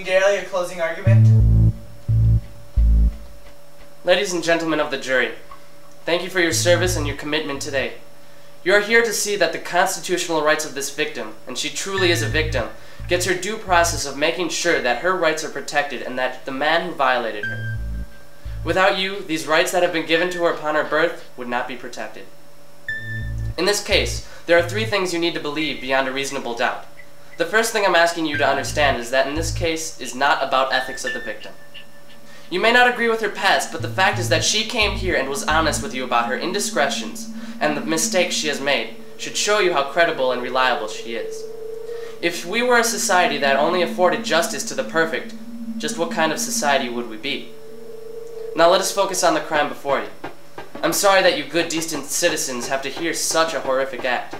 Dale, your closing argument? Ladies and gentlemen of the jury, thank you for your service and your commitment today. You are here to see that the constitutional rights of this victim, and she truly is a victim, gets her due process of making sure that her rights are protected and that the man who violated her. Without you, these rights that have been given to her upon her birth would not be protected. In this case, there are three things you need to believe beyond a reasonable doubt. The first thing I'm asking you to understand is that in this case is not about ethics of the victim. You may not agree with her past, but the fact is that she came here and was honest with you about her indiscretions and the mistakes she has made should show you how credible and reliable she is. If we were a society that only afforded justice to the perfect, just what kind of society would we be? Now let us focus on the crime before you. I'm sorry that you good, decent citizens have to hear such a horrific act.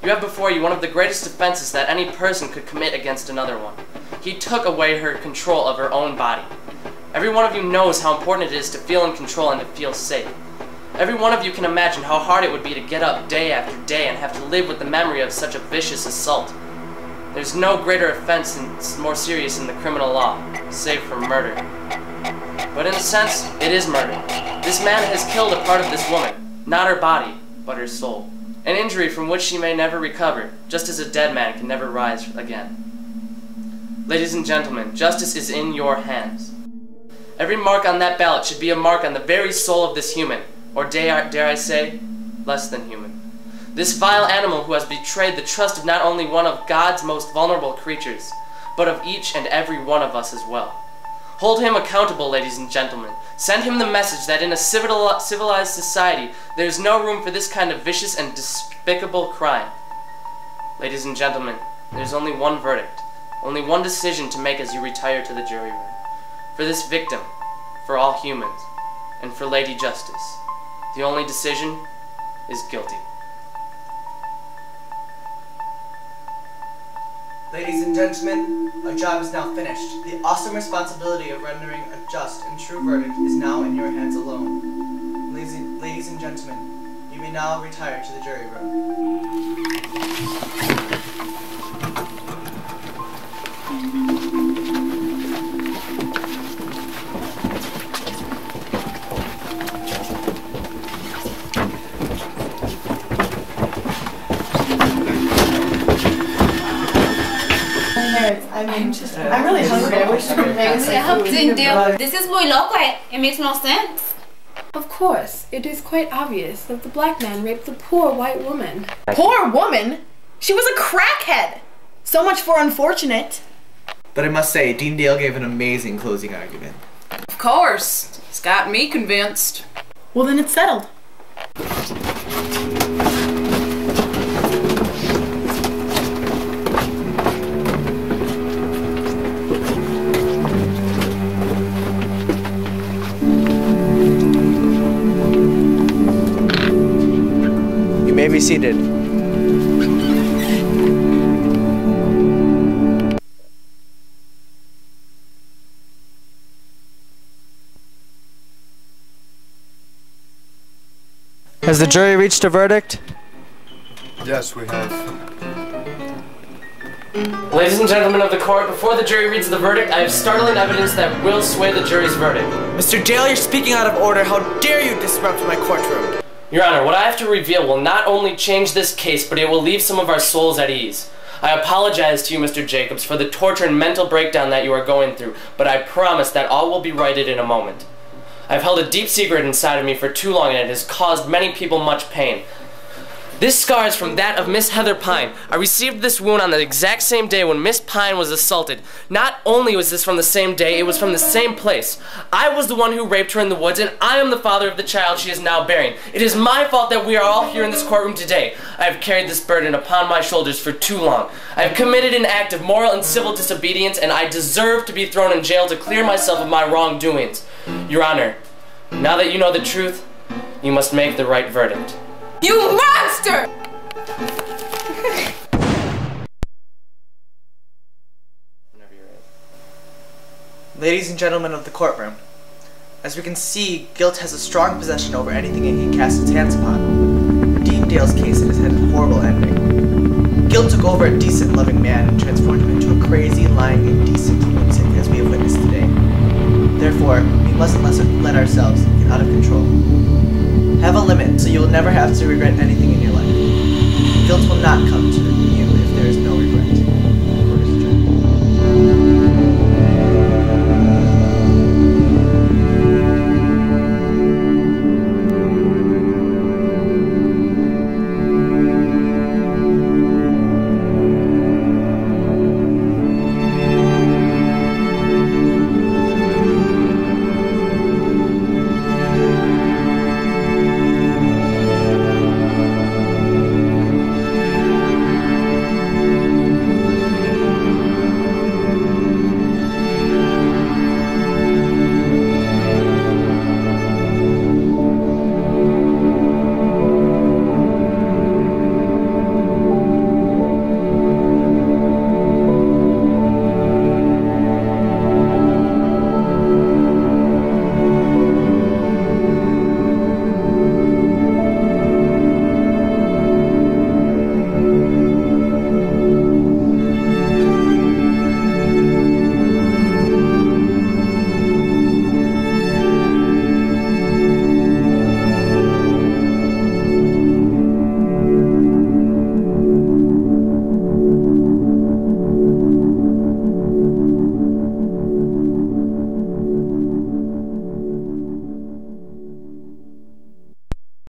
You have before you one of the greatest offenses that any person could commit against another one. He took away her control of her own body. Every one of you knows how important it is to feel in control and to feel safe. Every one of you can imagine how hard it would be to get up day after day and have to live with the memory of such a vicious assault. There's no greater offense and more serious in the criminal law, save for murder. But in a sense, it is murder. This man has killed a part of this woman, not her body, but her soul. An injury from which she may never recover, just as a dead man can never rise again. Ladies and gentlemen, justice is in your hands. Every mark on that ballot should be a mark on the very soul of this human, or dare I say, less than human. This vile animal who has betrayed the trust of not only one of God's most vulnerable creatures, but of each and every one of us as well. Hold him accountable, ladies and gentlemen. Send him the message that in a civilized society, there is no room for this kind of vicious and despicable crime. Ladies and gentlemen, there's only one verdict, only one decision to make as you retire to the jury room. For this victim, for all humans, and for Lady Justice, the only decision is guilty. Ladies and gentlemen, our job is now finished. The awesome responsibility of rendering a just and true verdict is now in your hands alone. Ladies and gentlemen, you may now retire to the jury room. I'm really hungry. I wish you could make us This is muy loco. It makes no sense. Of course, it is quite obvious that the black man raped the poor white woman. Poor woman? She was a crackhead! So much for unfortunate. But I must say, Dean Dale gave an amazing closing argument. Of course. It's got me convinced. Well, then it's settled. You may be seated. Has the jury reached a verdict? Yes, we have. Ladies and gentlemen of the court, before the jury reads the verdict, I have startling evidence that will sway the jury's verdict. Mr. Dale, you're speaking out of order. How dare you disrupt my courtroom? Your Honor, what I have to reveal will not only change this case, but it will leave some of our souls at ease. I apologize to you, Mr. Jacobs, for the torture and mental breakdown that you are going through, but I promise that all will be righted in a moment. I've held a deep secret inside of me for too long, and it has caused many people much pain. This scar is from that of Miss Heather Pine. I received this wound on the exact same day when Miss Pine was assaulted. Not only was this from the same day, it was from the same place. I was the one who raped her in the woods, and I am the father of the child she is now bearing. It is my fault that we are all here in this courtroom today. I have carried this burden upon my shoulders for too long. I have committed an act of moral and civil disobedience, and I deserve to be thrown in jail to clear myself of my wrongdoings. Your Honor, now that you know the truth, you must make the right verdict. You monster! Ladies and gentlemen of the courtroom, as we can see, guilt has a strong possession over anything it can cast its hands upon. For Dean Dale's case, it has had a horrible ending. Guilt took over a decent, loving man and transformed him into a crazy, lying, indecent lunatic as we have witnessed today. Therefore, we mustn't let ourselves get out of control. Have a limit so you will never have to regret anything in your life. Guilt will not come to